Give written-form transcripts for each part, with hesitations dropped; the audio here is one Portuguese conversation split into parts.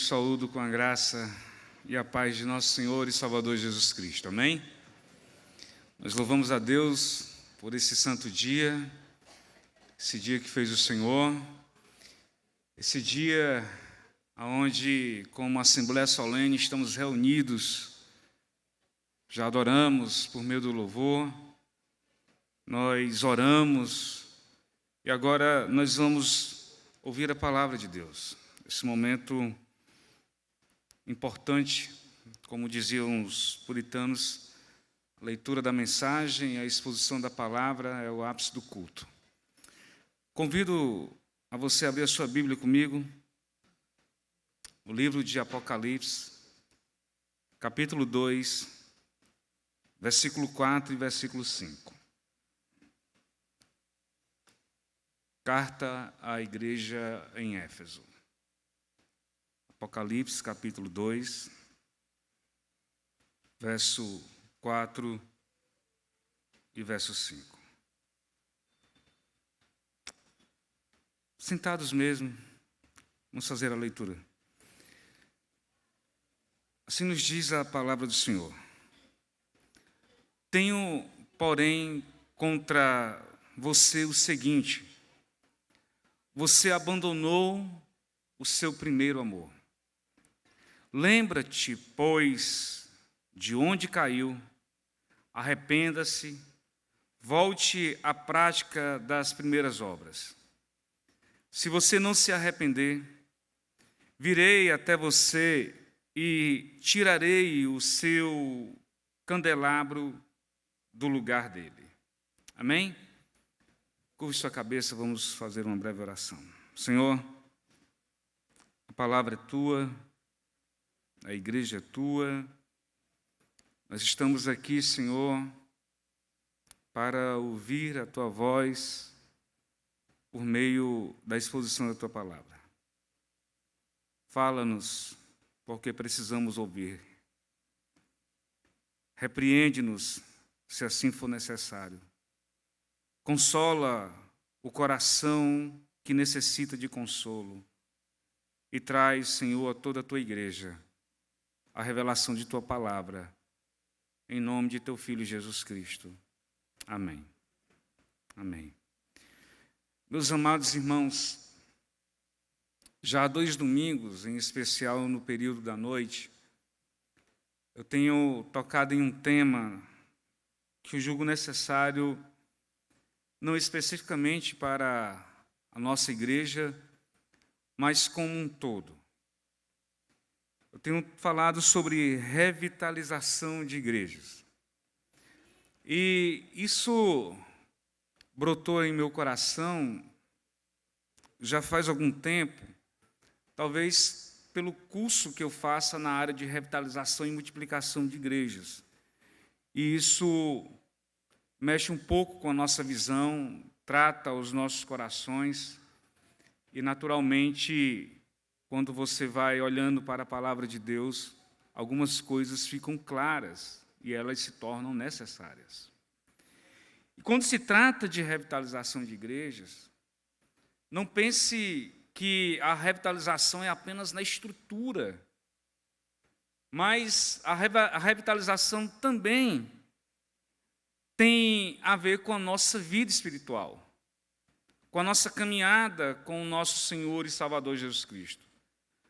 vos saúdo com a graça e a paz de nosso Senhor e Salvador Jesus Cristo. Amém? Nós louvamos a Deus por esse santo dia, esse dia que fez o Senhor, esse dia onde, como Assembleia Solene, estamos reunidos, já adoramos por meio do louvor, nós oramos e agora nós vamos ouvir a palavra de Deus. Esse momento importante, como diziam os puritanos, a leitura da mensagem, a exposição da palavra é o ápice do culto. Convido a você a abrir a sua Bíblia comigo, no livro de Apocalipse, capítulo 2, versículo 4 e versículo 5. Carta à igreja em Éfeso. Apocalipse, capítulo 2, verso 4 e verso 5. Sentados mesmo, vamos fazer a leitura. Assim nos diz a palavra do Senhor. Tenho, porém, contra você o seguinte: você abandonou o seu primeiro amor. Lembra-te, pois, de onde caiu, arrependa-se, volte à prática das primeiras obras. Se você não se arrepender, virei até você e tirarei o seu candelabro do lugar dele. Amém? Curve sua cabeça, vamos fazer uma breve oração. Senhor, a palavra é tua, a igreja é tua. Nós estamos aqui, Senhor, para ouvir a tua voz por meio da exposição da tua palavra. Fala-nos, porque precisamos ouvir. Repreende-nos, se assim for necessário. Consola o coração que necessita de consolo e traz, Senhor, a toda a tua igreja a revelação de tua palavra, em nome de teu Filho Jesus Cristo. Amém. Amém. Meus amados irmãos, já há 2 domingos, em especial no período da noite, eu tenho tocado em um tema que eu julgo necessário, não especificamente para a nossa igreja, mas como um todo. Eu tenho falado sobre revitalização de igrejas. E isso brotou em meu coração já faz algum tempo, talvez pelo curso que eu faça na área de revitalização e multiplicação de igrejas. E isso mexe um pouco com a nossa visão, trata os nossos corações e, naturalmente, quando você vai olhando para a palavra de Deus, algumas coisas ficam claras e elas se tornam necessárias. E quando se trata de revitalização de igrejas, não pense que a revitalização é apenas na estrutura, mas a revitalização também tem a ver com a nossa vida espiritual, com a nossa caminhada com o nosso Senhor e Salvador Jesus Cristo.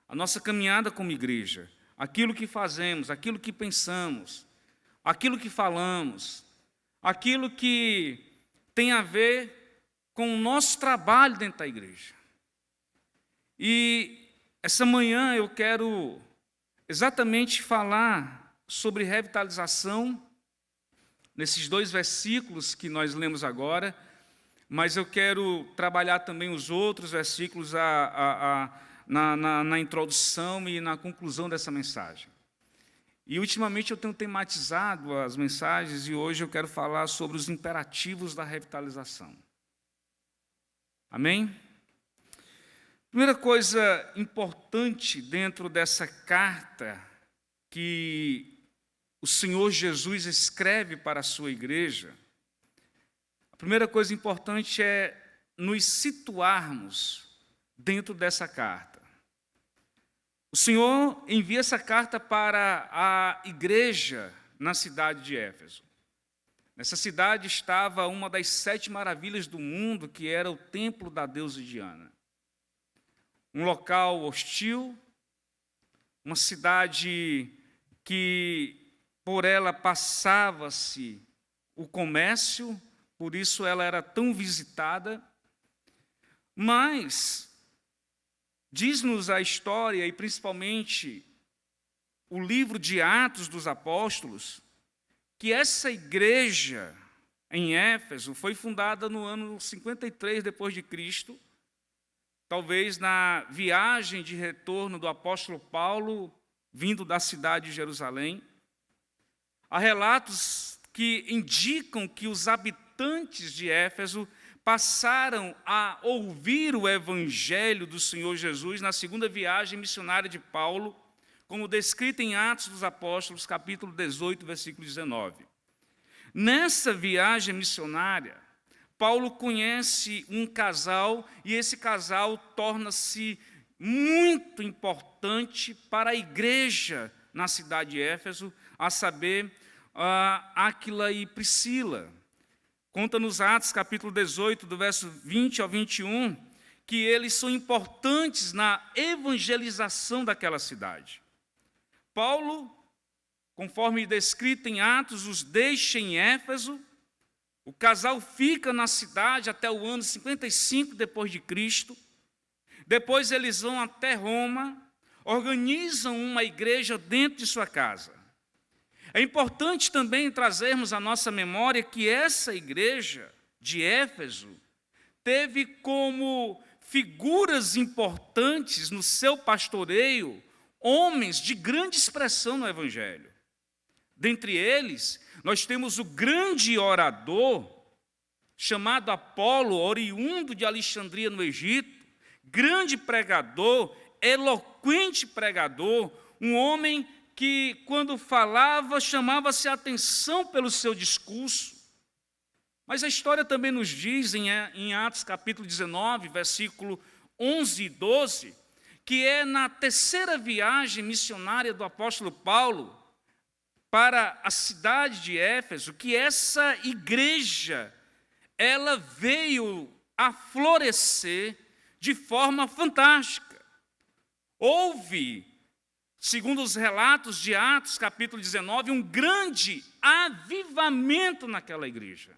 A nossa caminhada como igreja, aquilo que fazemos, aquilo que pensamos, aquilo que falamos, aquilo que tem a ver com o nosso trabalho dentro da igreja. E essa manhã eu quero exatamente falar sobre revitalização, nesses 2 versículos que nós lemos agora, mas eu quero trabalhar também os outros versículos na introdução e na conclusão dessa mensagem. E, ultimamente, eu tenho tematizado as mensagens e hoje eu quero falar sobre os imperativos da revitalização. Amém? Primeira coisa importante dentro dessa carta que o Senhor Jesus escreve para a sua igreja, a primeira coisa importante é nos situarmos dentro dessa carta. O Senhor envia essa carta para a igreja na cidade de Éfeso. Nessa cidade estava uma das 7 maravilhas do mundo, que era o templo da deusa Diana. Um local hostil, uma cidade que por ela passava-se o comércio, por isso ela era tão visitada. Mas diz-nos a história, e principalmente o livro de Atos dos Apóstolos, que essa igreja em Éfeso foi fundada no ano 53 depois de Cristo, talvez na viagem de retorno do apóstolo Paulo, vindo da cidade de Jerusalém. Há relatos que indicam que os habitantes de Éfeso passaram a ouvir o evangelho do Senhor Jesus na segunda viagem missionária de Paulo, como descrito em Atos dos Apóstolos, capítulo 18, versículo 19. Nessa viagem missionária, Paulo conhece um casal, e esse casal torna-se muito importante para a igreja na cidade de Éfeso, a saber, Áquila e Priscila. Conta nos Atos, capítulo 18, do verso 20 ao 21, que eles são importantes na evangelização daquela cidade. Paulo, conforme descrito em Atos, os deixa em Éfeso. O casal fica na cidade até o ano 55 depois de Cristo. Depois eles vão até Roma, organizam uma igreja dentro de sua casa. É importante também trazermos à nossa memória que essa igreja de Éfeso teve como figuras importantes no seu pastoreio homens de grande expressão no Evangelho. Dentre eles, nós temos o grande orador, chamado Apolo, oriundo de Alexandria, no Egito, grande pregador, eloquente pregador, um homem que, quando falava, chamava-se a atenção pelo seu discurso. Mas a história também nos diz, em Atos capítulo 19, versículo 11 e 12, que é na terceira viagem missionária do apóstolo Paulo para a cidade de Éfeso, que essa igreja, ela veio a florescer de forma fantástica. Houve, segundo os relatos de Atos, capítulo 19, um grande avivamento naquela igreja.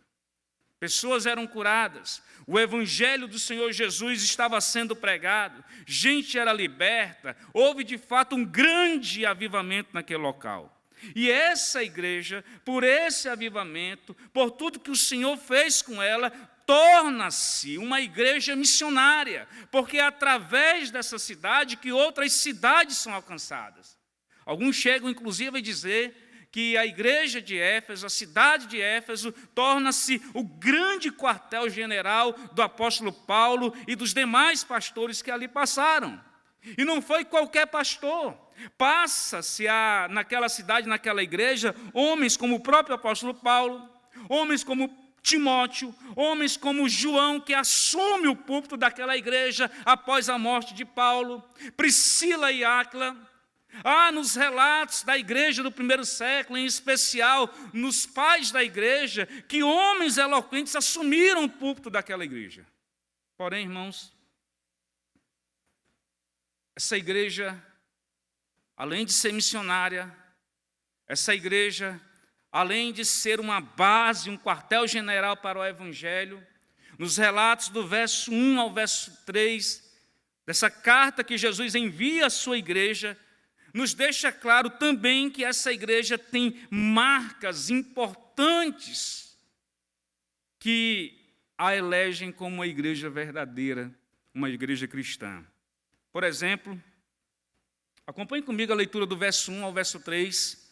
Pessoas eram curadas, o evangelho do Senhor Jesus estava sendo pregado, gente era liberta, houve de fato um grande avivamento naquele local. E essa igreja, por esse avivamento, por tudo que o Senhor fez com ela, torna-se uma igreja missionária, porque é através dessa cidade que outras cidades são alcançadas. Alguns chegam, inclusive, a dizer que a igreja de Éfeso, a cidade de Éfeso, torna-se o grande quartel-general do apóstolo Paulo e dos demais pastores que ali passaram. E não foi qualquer pastor. Passa-se naquela cidade, naquela igreja, homens como o próprio apóstolo Paulo, homens como Timóteo, homens como João, que assume o púlpito daquela igreja após a morte de Paulo, Priscila e Áquila. Nos relatos da igreja do primeiro século, em especial nos pais da igreja, que homens eloquentes assumiram o púlpito daquela igreja. Porém, irmãos, essa igreja, além de ser missionária, essa igreja, além de ser uma base, um quartel-general para o evangelho, nos relatos do verso 1 ao verso 3, dessa carta que Jesus envia à sua igreja, nos deixa claro também que essa igreja tem marcas importantes que a elegem como uma igreja verdadeira, uma igreja cristã. Por exemplo, acompanhe comigo a leitura do verso 1 ao verso 3.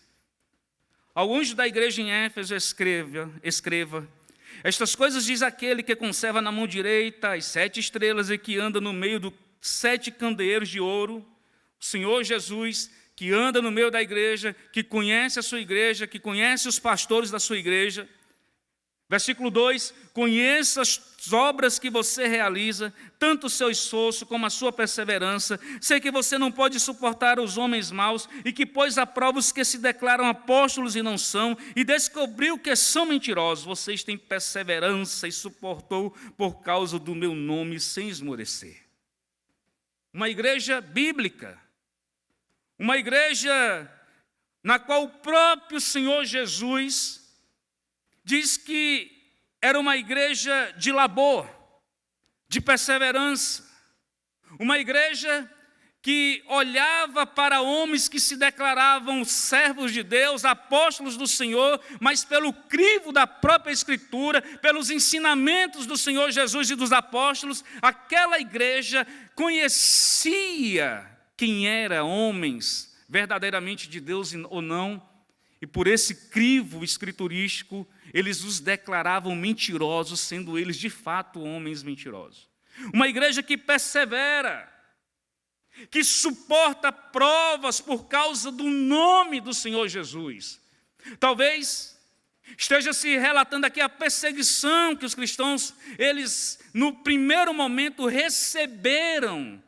Ao anjo da igreja em Éfeso escreva: estas coisas diz aquele que conserva na mão direita as 7 estrelas e que anda no meio dos 7 candeeiros de ouro, o Senhor Jesus, que anda no meio da igreja, que conhece a sua igreja, que conhece os pastores da sua igreja. Versículo 2: conheça as obras que você realiza, tanto o seu esforço como a sua perseverança. Sei que você não pode suportar os homens maus e que pôs à prova os que se declaram apóstolos e não são, e descobriu que são mentirosos. Vocês têm perseverança e suportou por causa do meu nome sem esmorecer. Uma igreja bíblica, uma igreja na qual o próprio Senhor Jesus diz que era uma igreja de labor, de perseverança, uma igreja que olhava para homens que se declaravam servos de Deus, apóstolos do Senhor, mas pelo crivo da própria Escritura, pelos ensinamentos do Senhor Jesus e dos apóstolos, aquela igreja conhecia quem eram homens verdadeiramente de Deus ou não, e por esse crivo escriturístico, eles os declaravam mentirosos, sendo eles de fato homens mentirosos. Uma igreja que persevera, que suporta provas por causa do nome do Senhor Jesus. Talvez esteja se relatando aqui a perseguição que os cristãos, eles no primeiro momento receberam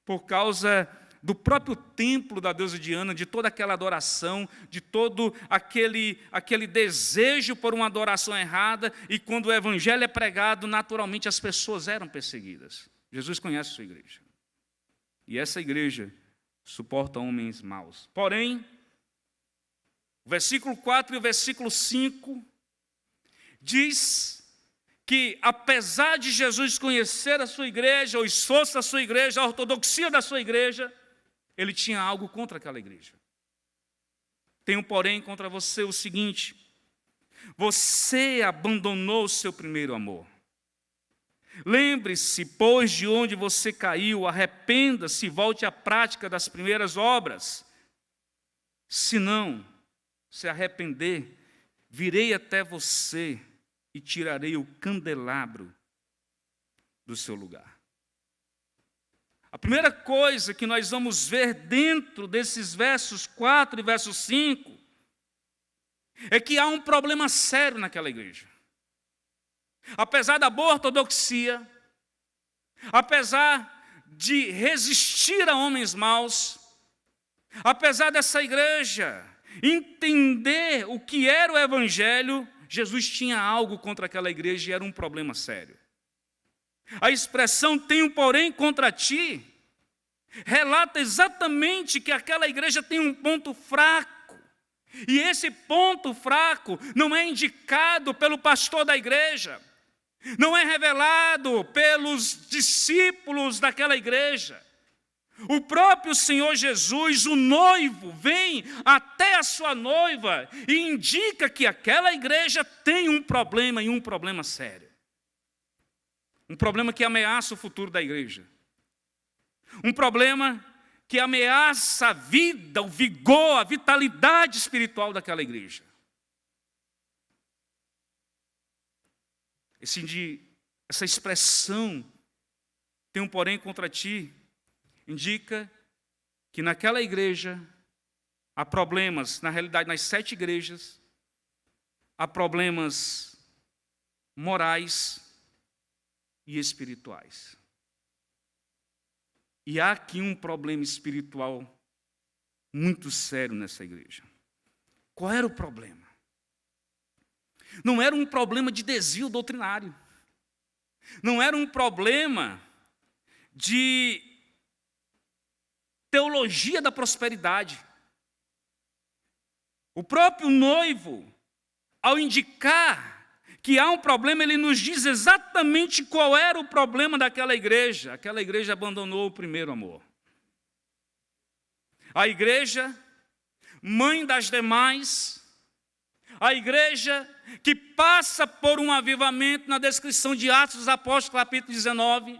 por causa do próprio templo da deusa Diana, de toda aquela adoração, de todo aquele desejo por uma adoração errada, e quando o evangelho é pregado, naturalmente as pessoas eram perseguidas. Jesus conhece a sua igreja. E essa igreja suporta homens maus. Porém, o versículo 4 e o versículo 5 diz que, apesar de Jesus conhecer a sua igreja, o esforço da sua igreja, a ortodoxia da sua igreja, ele tinha algo contra aquela igreja. Tenho, porém, contra você o seguinte: você abandonou o seu primeiro amor. Lembre-se, pois, de onde você caiu, arrependa-se e volte à prática das primeiras obras. Se não se arrepender, virei até você e tirarei o candelabro do seu lugar. A primeira coisa que nós vamos ver dentro desses versos 4 e verso 5 é que há um problema sério naquela igreja. Apesar da boa ortodoxia, apesar de resistir a homens maus, apesar dessa igreja entender o que era o evangelho, Jesus tinha algo contra aquela igreja e era um problema sério. A expressão tenho, porém, contra ti, relata exatamente que aquela igreja tem um ponto fraco. E esse ponto fraco não é indicado pelo pastor da igreja, não é revelado pelos discípulos daquela igreja. O próprio Senhor Jesus, o noivo, vem até a sua noiva e indica que aquela igreja tem um problema, e um problema sério. Um problema que ameaça o futuro da igreja. Um problema que ameaça a vida, o vigor, a vitalidade espiritual daquela igreja. Essa expressão, tenho porém contra ti, indica que naquela igreja há problemas, na realidade nas 7 igrejas, há problemas morais e espirituais. E há aqui um problema espiritual muito sério nessa igreja. Qual era o problema? Não era um problema de desvio doutrinário. Não era um problema de teologia da prosperidade. O próprio noivo, ao indicar que há um problema, ele nos diz exatamente qual era o problema daquela igreja. Aquela igreja abandonou o primeiro amor. A igreja, mãe das demais, a igreja que passa por um avivamento na descrição de Atos dos Apóstolos, capítulo 19,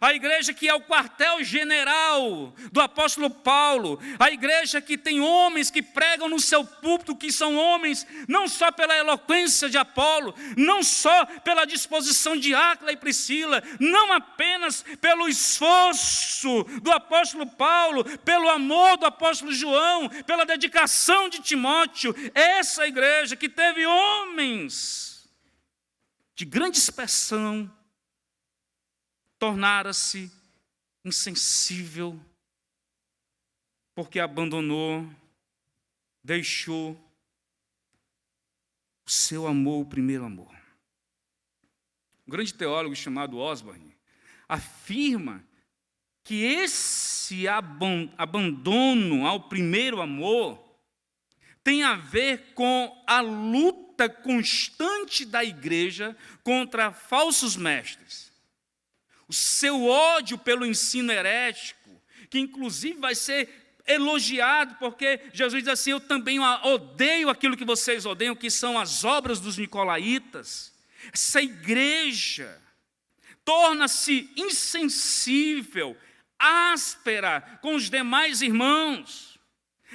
a igreja que é o quartel-general do apóstolo Paulo, a igreja que tem homens que pregam no seu púlpito, que são homens não só pela eloquência de Apolo, não só pela disposição de Áquila e Priscila, não apenas pelo esforço do apóstolo Paulo, pelo amor do apóstolo João, pela dedicação de Timóteo, essa igreja que teve homens de grande expressão, tornara-se insensível, porque abandonou, deixou o seu amor, o primeiro amor. Um grande teólogo chamado Osborne afirma que esse abandono ao primeiro amor tem a ver com a luta constante da igreja contra falsos mestres. O seu ódio pelo ensino herético, que inclusive vai ser elogiado, porque Jesus diz assim: eu também odeio aquilo que vocês odeiam, que são as obras dos nicolaítas. Essa igreja torna-se insensível, áspera com os demais irmãos.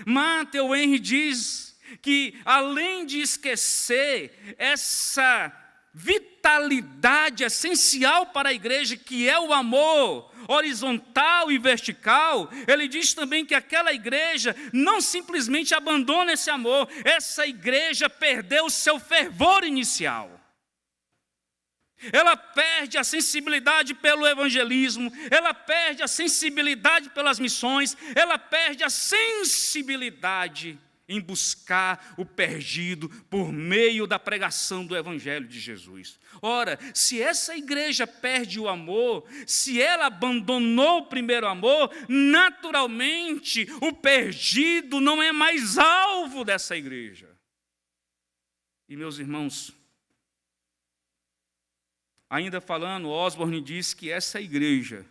Matthew Henry diz que, além de esquecer essa vitalidade essencial para a igreja, que é o amor horizontal e vertical, ele diz também que aquela igreja não simplesmente abandona esse amor, essa igreja perdeu o seu fervor inicial. Ela perde a sensibilidade pelo evangelismo, ela perde a sensibilidade pelas missões, ela perde a sensibilidade em buscar o perdido por meio da pregação do evangelho de Jesus. Ora, se essa igreja perde o amor, se ela abandonou o primeiro amor, naturalmente o perdido não é mais alvo dessa igreja. E meus irmãos, ainda falando, Osborne diz que essa igreja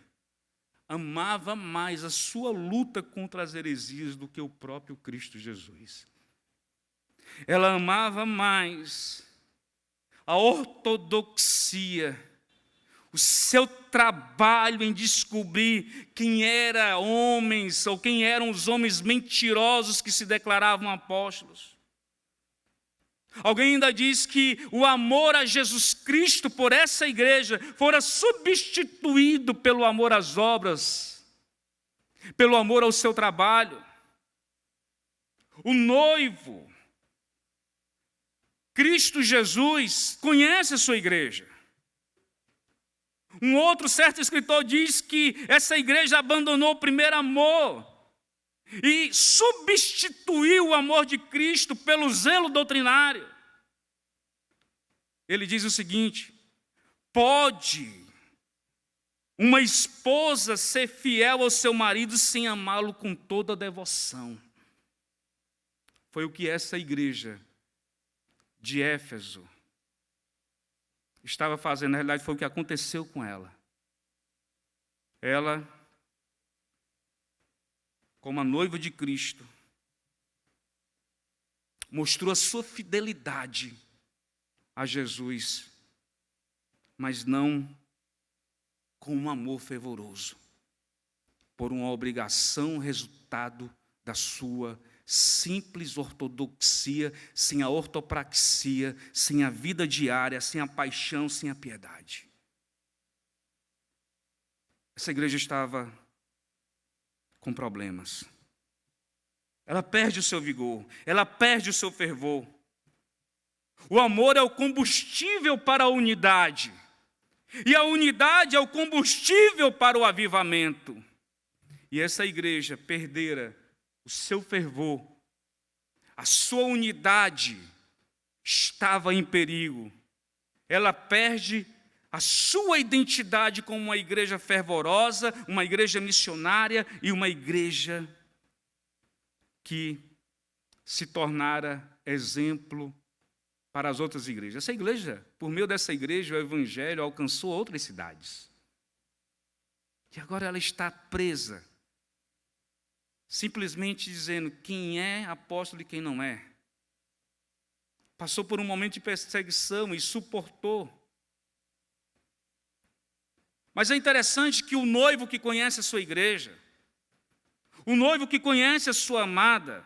amava mais a sua luta contra as heresias do que o próprio Cristo Jesus. Ela amava mais a ortodoxia, o seu trabalho em descobrir quem eram homens, ou quem eram os homens mentirosos que se declaravam apóstolos. Alguém ainda diz que o amor a Jesus Cristo por essa igreja fora substituído pelo amor às obras, pelo amor ao seu trabalho. O noivo, Cristo Jesus, conhece a sua igreja. Um outro certo escritor diz que essa igreja abandonou o primeiro amor e substituiu o amor de Cristo pelo zelo doutrinário. Ele diz o seguinte: pode uma esposa ser fiel ao seu marido sem amá-lo com toda a devoção? Foi o que essa igreja de Éfeso estava fazendo. Na realidade, foi o que aconteceu com ela. Ela, como a noiva de Cristo, mostrou a sua fidelidade a Jesus, mas não com um amor fervoroso, por uma obrigação resultado da sua simples ortodoxia, sem a ortopraxia, sem a vida diária, sem a paixão, sem a piedade. Essa igreja estava com problemas. Ela perde o seu vigor, ela perde o seu fervor. O amor é o combustível para a unidade, e a unidade é o combustível para o avivamento. E essa igreja perdera o seu fervor, a sua unidade estava em perigo. Ela perde a sua identidade como uma igreja fervorosa, uma igreja missionária e uma igreja que se tornara exemplo para as outras igrejas. Essa igreja, por meio dessa igreja, o evangelho alcançou outras cidades. E agora ela está presa, simplesmente dizendo quem é apóstolo e quem não é. Passou por um momento de perseguição e suportou. Mas é interessante que o noivo que conhece a sua igreja, o noivo que conhece a sua amada,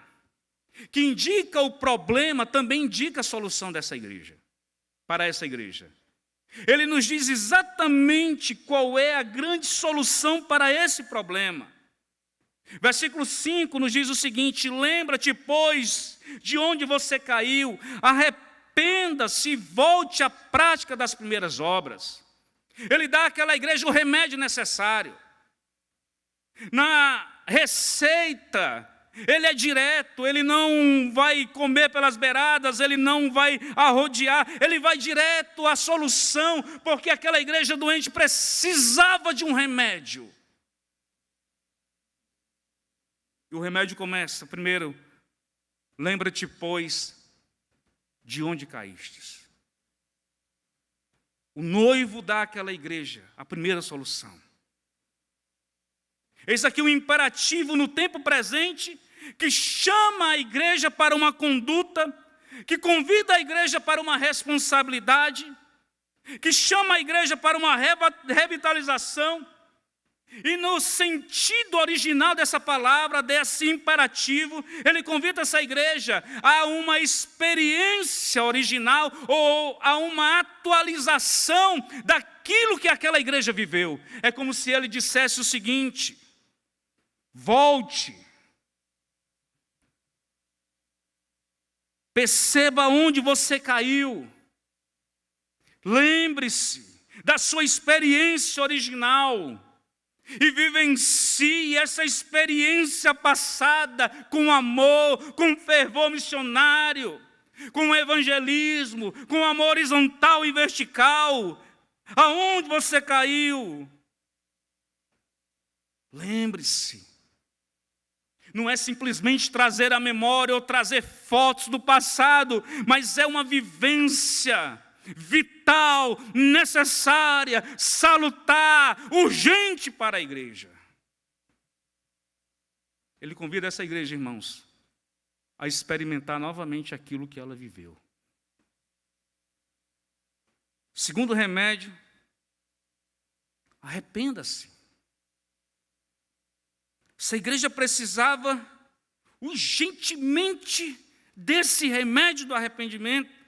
que indica o problema, também indica a solução dessa igreja, para essa igreja. Ele nos diz exatamente qual é a grande solução para esse problema. Versículo 5 nos diz o seguinte: lembra-te, pois, de onde você caiu, arrependa-se e volte à prática das primeiras obras. Ele dá àquela igreja o remédio necessário. Na receita, ele é direto, ele não vai comer pelas beiradas, ele não vai arrodear, ele vai direto à solução, porque aquela igreja doente precisava de um remédio. E o remédio começa, primeiro, lembra-te, pois, de onde caístes. O noivo dá àquela igreja a primeira solução. Eis aqui um imperativo no tempo presente que chama a igreja para uma conduta, que convida a igreja para uma responsabilidade, que chama a igreja para uma revitalização. E no sentido original dessa palavra, desse imperativo, ele convida essa igreja a uma experiência original ou a uma atualização daquilo que aquela igreja viveu. É como se ele dissesse o seguinte: volte, perceba onde você caiu, lembre-se da sua experiência original, e vivencie essa experiência passada com amor, com fervor missionário, com evangelismo, com amor horizontal e vertical. Aonde você caiu? Lembre-se. Não é simplesmente trazer a memória ou trazer fotos do passado, mas é uma vivência vital, necessária, salutar, urgente para a igreja. Ele convida essa igreja, irmãos, a experimentar novamente aquilo que ela viveu. Segundo remédio, arrependa-se. Essa igreja precisava urgentemente desse remédio do arrependimento.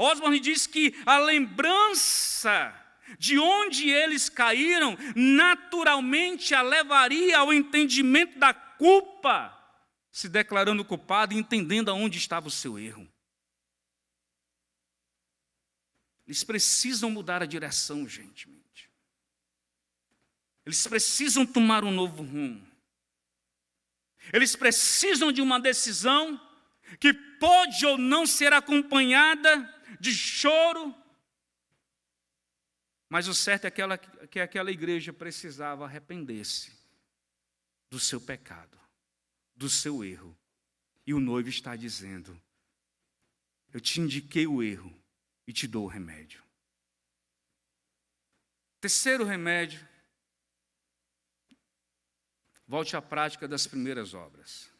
Osborne diz que a lembrança de onde eles caíram naturalmente a levaria ao entendimento da culpa, se declarando culpado e entendendo aonde estava o seu erro. Eles precisam mudar a direção urgentemente. Eles precisam tomar um novo rumo. Eles precisam de uma decisão que pode ou não ser acompanhada de choro, mas o certo é que aquela igreja precisava arrepender-se do seu pecado, do seu erro. E o noivo está dizendo: eu te indiquei o erro e te dou o remédio. Terceiro remédio, volte à prática das primeiras obras.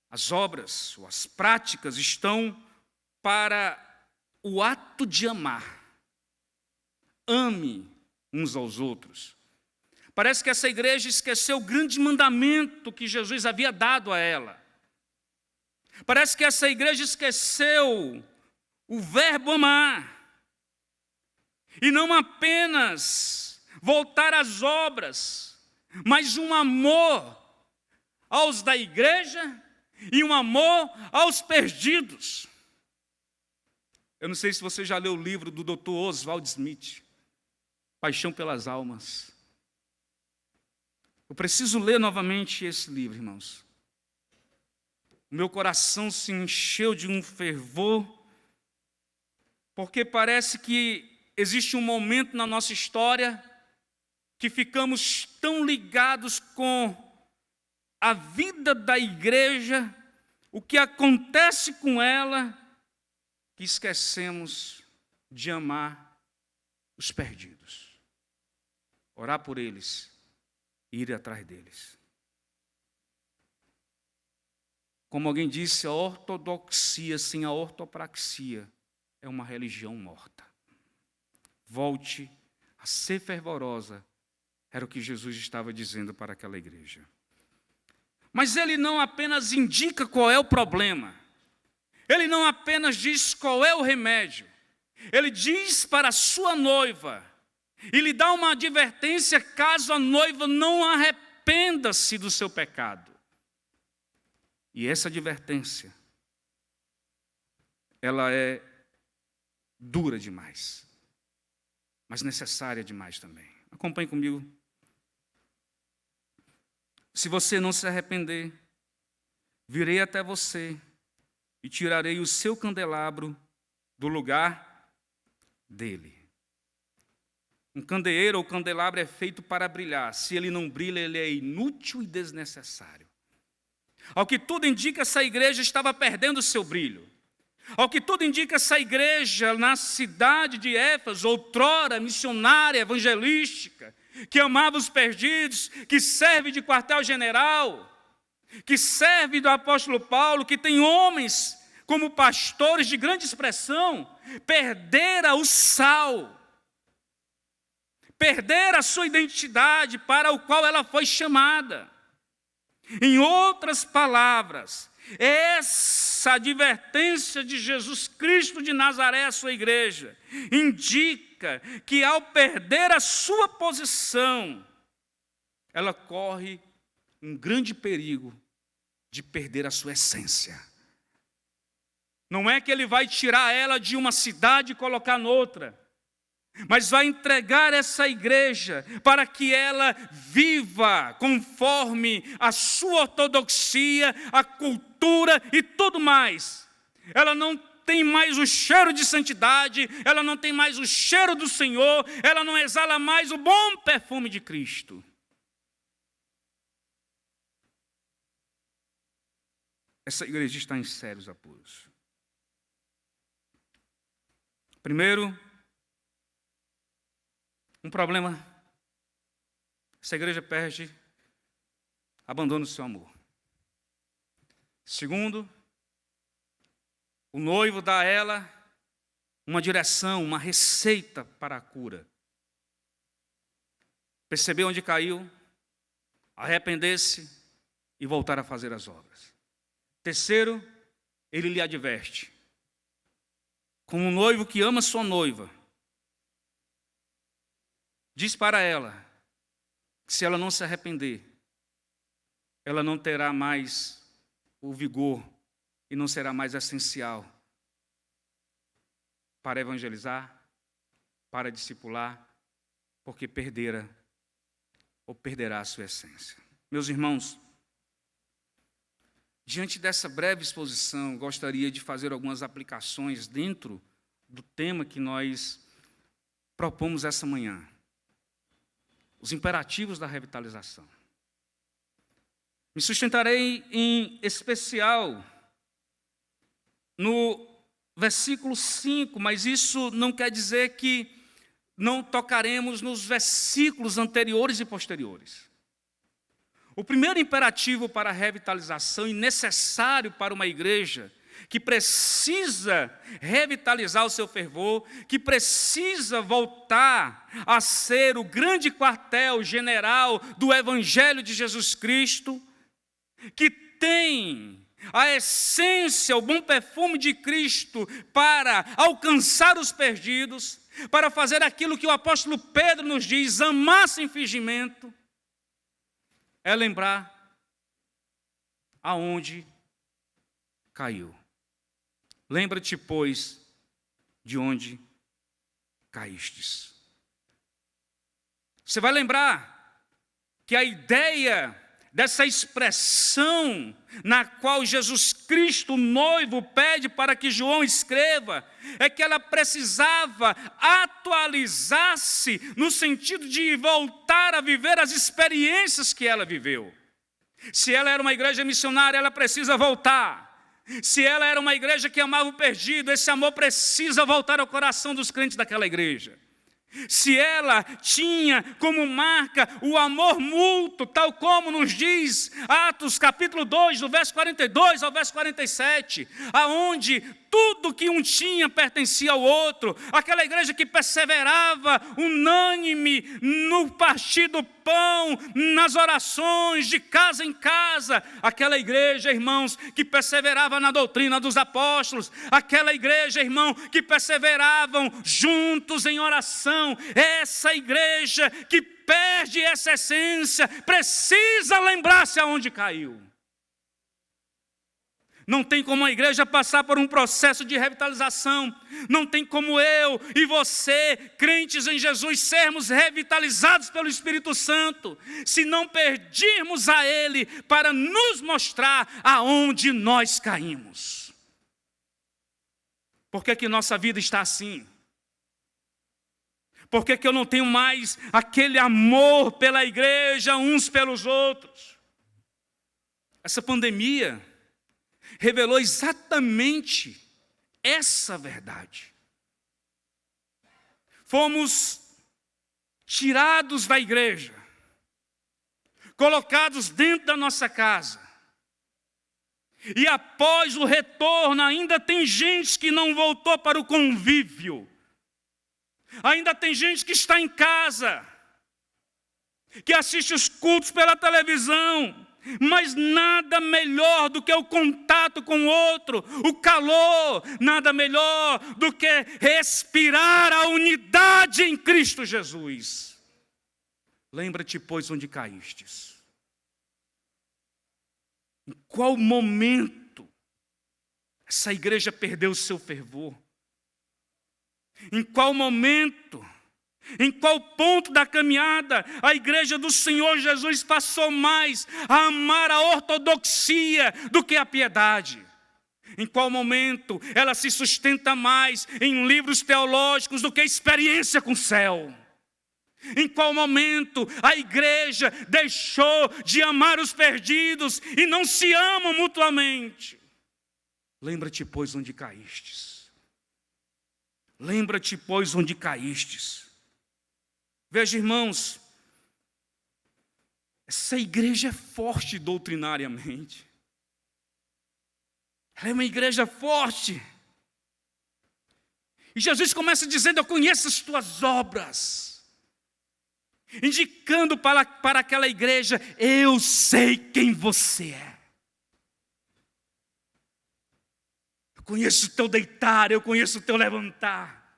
As obras, ou as práticas, estão para o ato de amar. Ame uns aos outros. Parece que essa igreja esqueceu o grande mandamento que Jesus havia dado a ela. Parece que essa igreja esqueceu o verbo amar. E não apenas voltar às obras, mas um amor aos da igreja e um amor aos perdidos. Eu não sei se você já leu o livro do Dr. Oswald Smith, Paixão pelas Almas. Eu preciso ler novamente esse livro, irmãos. O meu coração se encheu de um fervor, porque parece que existe um momento na nossa história que ficamos tão ligados com a vida da igreja, o que acontece com ela, que esquecemos de amar os perdidos, orar por eles e ir atrás deles. Como alguém disse, a ortodoxia sem a ortopraxia é uma religião morta. Volte a ser fervorosa, era o que Jesus estava dizendo para aquela igreja. Mas ele não apenas indica qual é o problema, ele não apenas diz qual é o remédio, ele diz para a sua noiva, e lhe dá uma advertência caso a noiva não arrependa-se do seu pecado. E essa advertência, ela é dura demais, mas necessária demais também. Acompanhe comigo. Se você não se arrepender, virei até você e tirarei o seu candelabro do lugar dele. Um candeeiro ou candelabro é feito para brilhar. Se ele não brilha, ele é inútil e desnecessário. Ao que tudo indica, essa igreja estava perdendo o seu brilho. Ao que tudo indica, essa igreja na cidade de Éfeso, outrora missionária, evangelística, que amava os perdidos, que serve de quartel-general, que serve do apóstolo Paulo, que tem homens como pastores de grande expressão, perdera o sal, perdera a sua identidade para o qual ela foi chamada. Em outras palavras, essa advertência de Jesus Cristo de Nazaré à sua igreja indica que ao perder a sua posição, ela corre um grande perigo de perder a sua essência. Não é que ele vai tirar ela de uma cidade e colocar noutra, mas vai entregar essa igreja para que ela viva conforme a sua ortodoxia, a cultura e tudo mais. Ela não tem mais o cheiro de santidade, ela não tem mais o cheiro do Senhor, ela não exala mais o bom perfume de Cristo. Essa igreja está em sérios apuros. Primeiro, um problema, essa igreja perde, abandona o seu amor. Segundo, o noivo dá a ela uma direção, uma receita para a cura. Perceber onde caiu, arrepender-se e voltar a fazer as obras. Terceiro, ele lhe adverte. Como um noivo que ama sua noiva, diz para ela que se ela não se arrepender, ela não terá mais o vigor e não será mais essencial para evangelizar, para discipular, porque perderá a sua essência. Meus irmãos, diante dessa breve exposição, gostaria de fazer algumas aplicações dentro do tema que nós propomos essa manhã. Os imperativos da revitalização. Me sustentarei em especial no versículo 5, mas isso não quer dizer que não tocaremos nos versículos anteriores e posteriores. O primeiro imperativo para a revitalização e necessário para uma igreja que precisa revitalizar o seu fervor, que precisa voltar a ser o grande quartel-general do Evangelho de Jesus Cristo, que tem a essência, o bom perfume de Cristo para alcançar os perdidos, para fazer aquilo que o apóstolo Pedro nos diz, amar sem fingimento, é lembrar aonde caiu. Lembra-te, pois, de onde caístes. Você vai lembrar que a ideia dessa expressão na qual Jesus Cristo, o noivo, pede para que João escreva, é que ela precisava atualizar-se no sentido de voltar a viver as experiências que ela viveu. Se ela era uma igreja missionária, ela precisa voltar. Se ela era uma igreja que amava o perdido, esse amor precisa voltar ao coração dos crentes daquela igreja. Se ela tinha como marca o amor mútuo, tal como nos diz Atos capítulo 2, do verso 42 ao verso 47, aonde tudo que um tinha pertencia ao outro, aquela igreja que perseverava unânime no partir do pão, nas orações de casa em casa, aquela igreja, irmãos, que perseverava na doutrina dos apóstolos, aquela igreja, irmão, que perseveravam juntos em oração, essa igreja que perde essa essência, precisa lembrar-se aonde caiu. Não tem como a igreja passar por um processo de revitalização. Não tem como eu e você, crentes em Jesus, sermos revitalizados pelo Espírito Santo, se não pedirmos a Ele para nos mostrar aonde nós caímos. Por que nossa vida está assim? Por que eu não tenho mais aquele amor pela igreja, uns pelos outros? Essa pandemia revelou exatamente essa verdade. Fomos tirados da igreja, colocados dentro da nossa casa. E após o retorno, ainda tem gente que não voltou para o convívio. Ainda tem gente que está em casa, que assiste os cultos pela televisão, mas nada melhor do que o contato com o outro, o calor, nada melhor do que respirar a unidade em Cristo Jesus. Lembra-te, pois, onde caístes. Em qual momento essa igreja perdeu o seu fervor? Em qual momento, em qual ponto da caminhada a igreja do Senhor Jesus passou mais a amar a ortodoxia do que a piedade? Em qual momento ela se sustenta mais em livros teológicos do que a experiência com o céu? Em qual momento a igreja deixou de amar os perdidos e não se amam mutuamente? Lembra-te, pois, onde caístes. Lembra-te, pois, onde caístes. Veja, irmãos, essa igreja é forte doutrinariamente. Ela é uma igreja forte. E Jesus começa dizendo: eu conheço as tuas obras. Indicando para aquela igreja: eu sei quem você é. Conheço o teu deitar, eu conheço o teu levantar.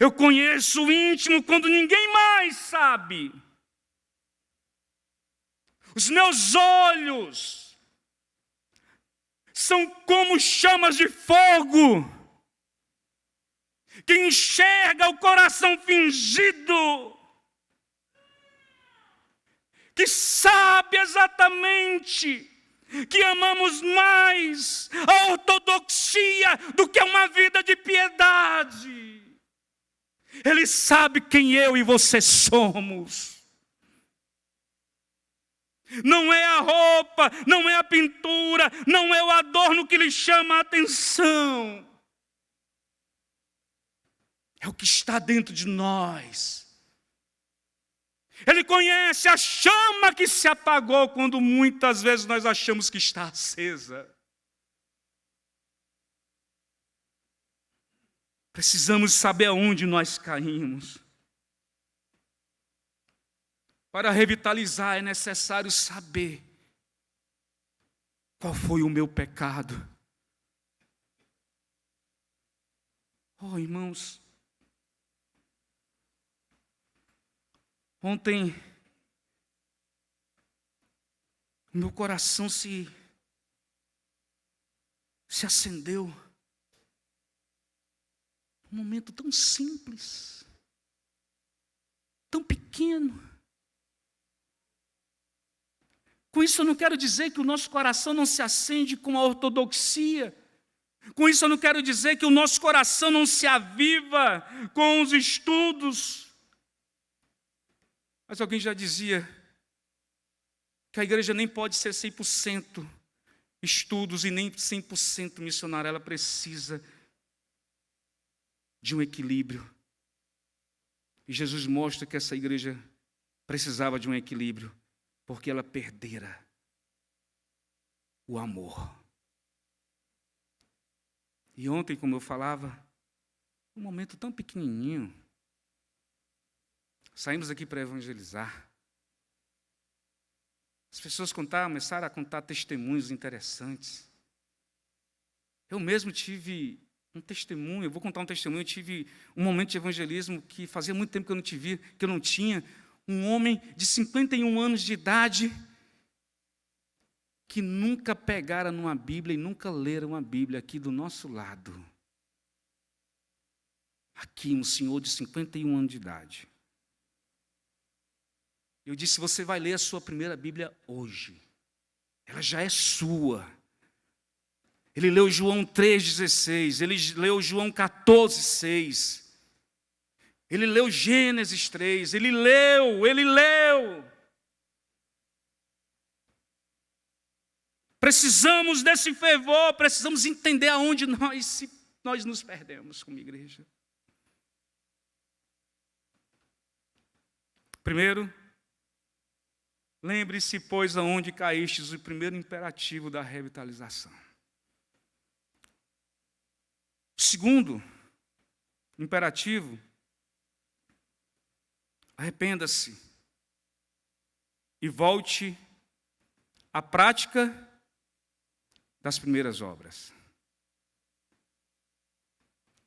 Eu conheço o íntimo quando ninguém mais sabe. Os meus olhos são como chamas de fogo, que enxerga o coração fingido, que sabe exatamente que amamos mais a ortodoxia do que uma vida de piedade. Ele sabe quem eu e você somos. Não é a roupa, não é a pintura, não é o adorno que lhe chama a atenção. É o que está dentro de nós. Ele conhece a chama que se apagou quando muitas vezes nós achamos que está acesa. Precisamos saber aonde nós caímos. Para revitalizar é necessário saber qual foi o meu pecado. Oh, irmãos, ontem, meu coração se acendeu. Um momento tão simples, tão pequeno. Com isso eu não quero dizer que o nosso coração não se acende com a ortodoxia. Com isso eu não quero dizer que o nosso coração não se aviva com os estudos. Mas alguém já dizia que a igreja nem pode ser 100% estudos e nem 100% missionária. Ela precisa de um equilíbrio. E Jesus mostra que essa igreja precisava de um equilíbrio, porque ela perdera o amor. E ontem, como eu falava, um momento tão pequenininho, saímos aqui para evangelizar. As pessoas começaram a contar testemunhos interessantes. Eu mesmo tive um testemunho, eu vou contar um testemunho, eu tive um momento de evangelismo que fazia muito tempo que eu não te via, que eu não tinha. Um homem de 51 anos de idade, que nunca pegaram numa Bíblia e nunca leram uma Bíblia aqui do nosso lado. Aqui, um senhor de 51 anos de idade. Eu disse, você vai ler a sua primeira Bíblia hoje. Ela já é sua. Ele leu João 3,16, ele leu João 14,6. Ele leu Gênesis 3, ele leu. Precisamos desse fervor, precisamos entender aonde nós nos perdemos como igreja. Primeiro, lembre-se, pois, aonde caístes, o primeiro imperativo da revitalização. Segundo imperativo, arrependa-se e volte à prática das primeiras obras.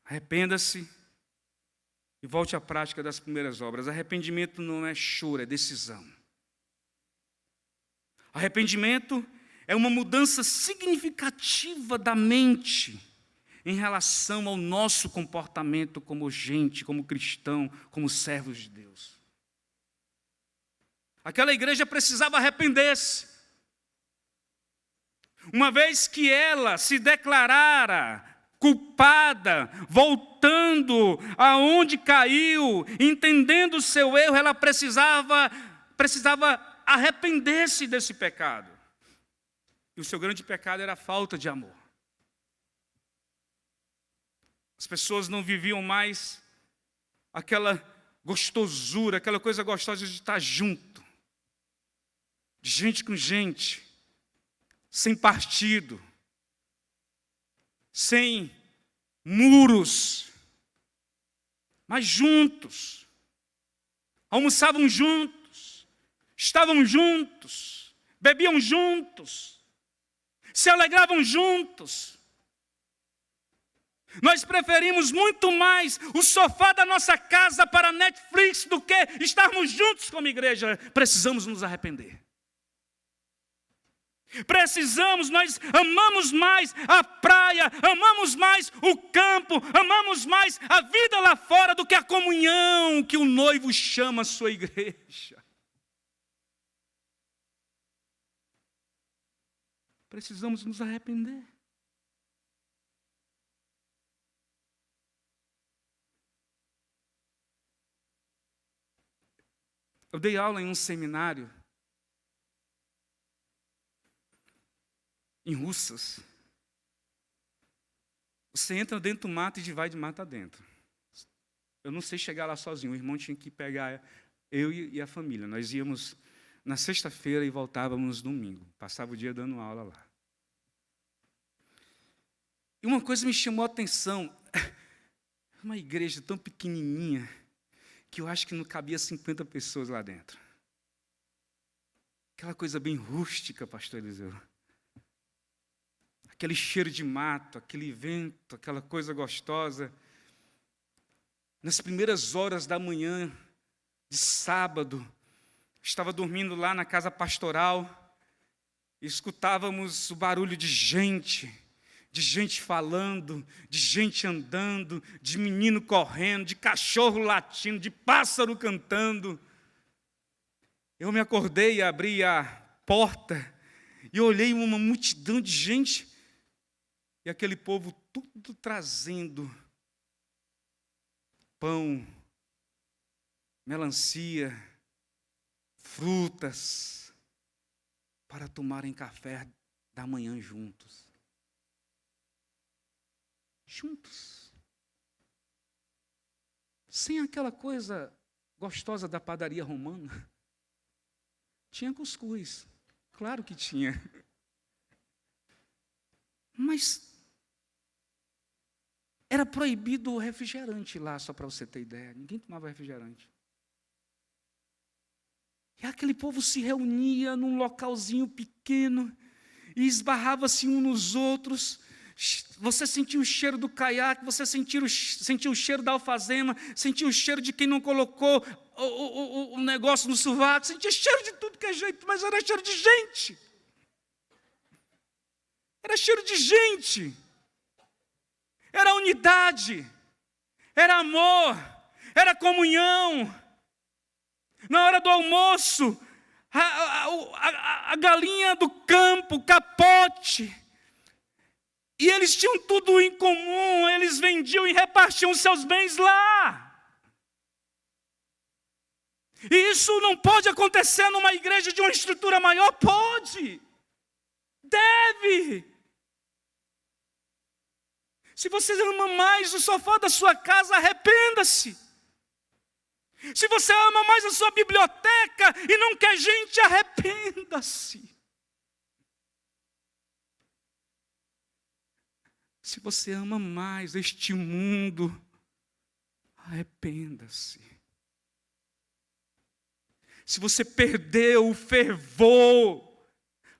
Arrependa-se e volte à prática das primeiras obras. Arrependimento não é choro, é decisão. Arrependimento é uma mudança significativa da mente em relação ao nosso comportamento como gente, como cristão, como servos de Deus. Aquela igreja precisava arrepender-se. Uma vez que ela se declarara culpada, voltando aonde caiu, entendendo o seu erro, ela precisava arrepender-se desse pecado. E o seu grande pecado era a falta de amor. As pessoas não viviam mais aquela gostosura, aquela coisa gostosa de estar junto. De gente com gente, sem partido, sem muros, mas juntos. Almoçavam juntos, estavam juntos, bebiam juntos, se alegravam juntos. Nós preferimos muito mais o sofá da nossa casa para a Netflix do que estarmos juntos como igreja. Precisamos nos arrepender. Nós amamos mais a praia, amamos mais o campo, amamos mais a vida lá fora do que a comunhão que o noivo chama a sua igreja. Precisamos nos arrepender. Eu dei aula em um seminário em Russas. Você entra dentro do mato e vai de mata dentro. Eu não sei chegar lá sozinho, o irmão tinha que pegar eu e a família. Nós íamos na sexta-feira e voltávamos no domingo. Passava o dia dando aula lá. E uma coisa me chamou a atenção. Uma igreja tão pequenininha que eu acho que não cabia 50 pessoas lá dentro. Aquela coisa bem rústica, pastor Eliseu. Aquele cheiro de mato, aquele vento, aquela coisa gostosa. Nas primeiras horas da manhã de sábado, estava dormindo lá na casa pastoral, e escutávamos o barulho de gente falando, de gente andando, de menino correndo, de cachorro latindo, de pássaro cantando. Eu me acordei e abri a porta e olhei uma multidão de gente e aquele povo tudo trazendo pão, melancia, frutas para tomarem café da manhã juntos. Juntos. Sem aquela coisa gostosa da padaria romana. Tinha cuscuz, claro que tinha. Mas era proibido o refrigerante lá, só para você ter ideia. Ninguém tomava refrigerante. E aquele povo se reunia num localzinho pequeno e esbarrava-se uns nos outros. Você sentiu o cheiro do caiaque, você sentiu o cheiro da alfazema, sentiu o cheiro de quem não colocou o negócio no sovaco, sentia cheiro de tudo que é jeito, mas era cheiro de gente. era cheiro de gente, era unidade, era amor, era comunhão. Na hora do almoço, a galinha do campo, o capote, e eles tinham tudo em comum, eles vendiam e repartiam seus bens lá. E isso não pode acontecer numa igreja de uma estrutura maior? Pode, deve. Se você ama mais o sofá da sua casa, arrependa-se. Se você ama mais a sua biblioteca e não quer gente, arrependa-se. Se você ama mais este mundo, arrependa-se. Se você perdeu o fervor,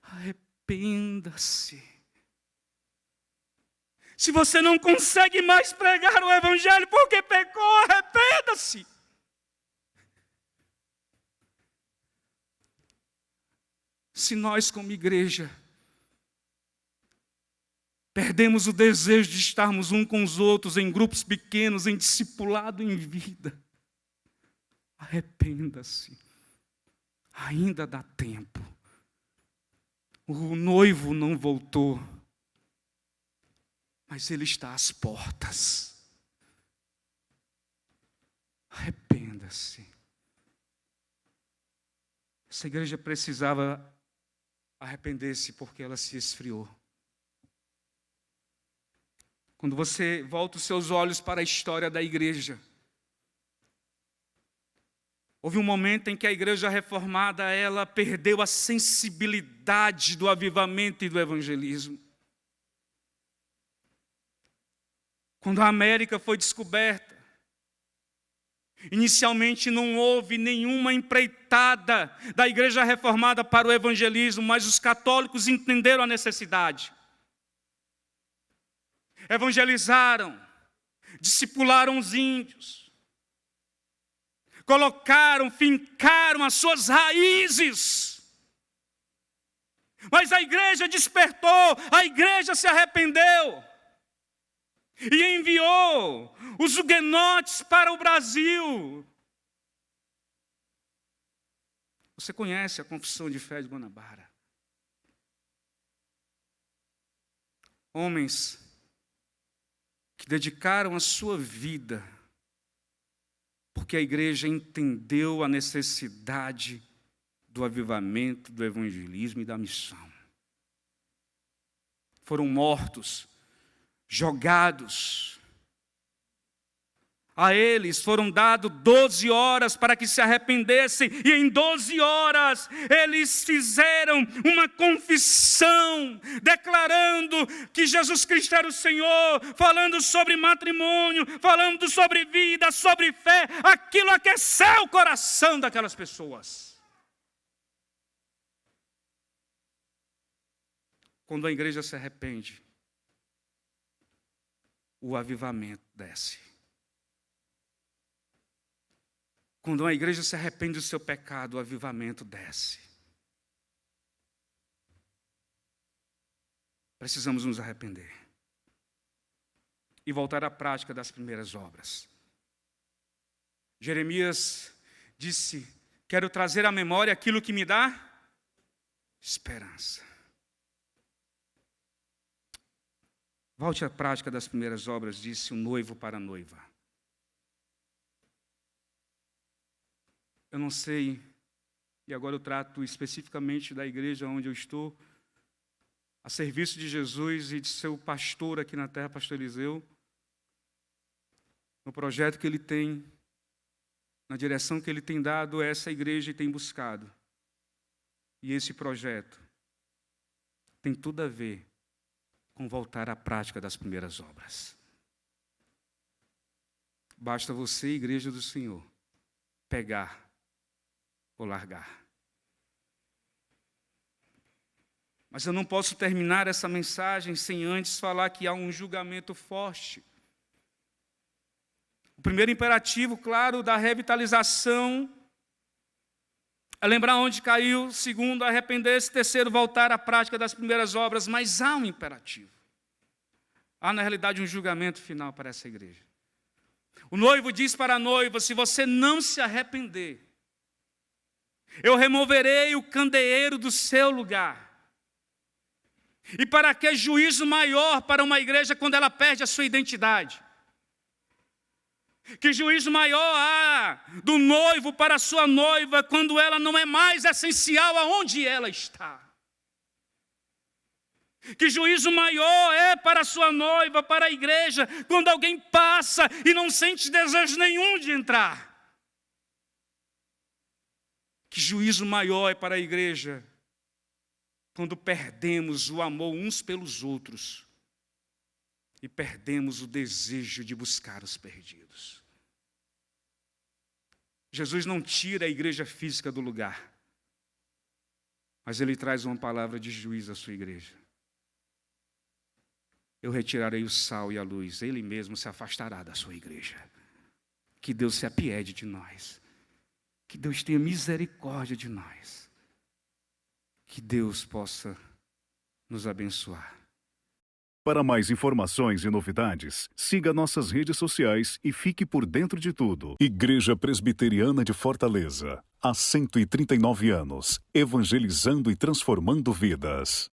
arrependa-se. Se você não consegue mais pregar o evangelho porque pecou, arrependa-se. Se nós, como igreja, perdemos o desejo de estarmos uns com os outros em grupos pequenos, em discipulado em vida, arrependa-se. Ainda dá tempo. O noivo não voltou, mas ele está às portas. Arrependa-se. Essa igreja precisava arrepender-se porque ela se esfriou. Quando você volta os seus olhos para a história da igreja, houve um momento em que a igreja reformada, ela perdeu a sensibilidade do avivamento e do evangelismo. Quando a América foi descoberta, inicialmente não houve nenhuma empreitada da igreja reformada para o evangelismo, mas os católicos entenderam a necessidade. Evangelizaram, discipularam os índios, colocaram, fincaram as suas raízes. Mas a igreja despertou, a igreja se arrependeu e enviou os huguenotes para o Brasil. Você conhece a Confissão de Fé de Guanabara? Homens que dedicaram a sua vida, porque a igreja entendeu a necessidade do avivamento, do evangelismo e da missão. Foram mortos, jogados. A eles foram dados 12 horas para que se arrependessem, e em 12 horas eles fizeram uma confissão, declarando que Jesus Cristo era o Senhor, falando sobre matrimônio, falando sobre vida, sobre fé. Aquilo aqueceu o coração daquelas pessoas. Quando a igreja se arrepende, o avivamento desce. Quando a igreja se arrepende do seu pecado, o avivamento desce. Precisamos nos arrepender e voltar à prática das primeiras obras. Jeremias disse: quero trazer à memória aquilo que me dá esperança. Volte à prática das primeiras obras, disse o noivo para a noiva. Eu não sei, e agora eu trato especificamente da igreja onde eu estou, a serviço de Jesus e de seu pastor aqui na terra, pastor Eliseu, no projeto que ele tem, na direção que ele tem dado a essa igreja e tem buscado. E esse projeto tem tudo a ver com voltar à prática das primeiras obras. Basta você, igreja do Senhor, pegar ou largar. Mas eu não posso terminar essa mensagem sem antes falar que há um julgamento forte. O primeiro imperativo, claro, da revitalização É lembrar onde caiu. Segundo, arrepender-se. Terceiro, voltar à prática das primeiras obras. Mas há um imperativo. Há, na realidade, um julgamento final para essa igreja. O noivo diz para a noiva: se você não se arrepender, eu removerei o candeeiro do seu lugar. E para que juízo maior para uma igreja quando ela perde a sua identidade? Que juízo maior há do noivo para a sua noiva quando ela não é mais essencial aonde ela está? Que juízo maior é para a sua noiva, para a igreja, quando alguém passa e não sente desejo nenhum de entrar? Que juízo maior é para a igreja quando perdemos o amor uns pelos outros e perdemos o desejo de buscar os perdidos. Jesus não tira a igreja física do lugar, mas Ele traz uma palavra de juízo à sua igreja. Eu retirarei o sal e a luz, Ele mesmo se afastará da sua igreja. Que Deus se apiede de nós. Que Deus tenha misericórdia de nós. Que Deus possa nos abençoar. Para mais informações e novidades, siga nossas redes sociais e fique por dentro de tudo. Igreja Presbiteriana de Fortaleza, há 139 anos, evangelizando e transformando vidas.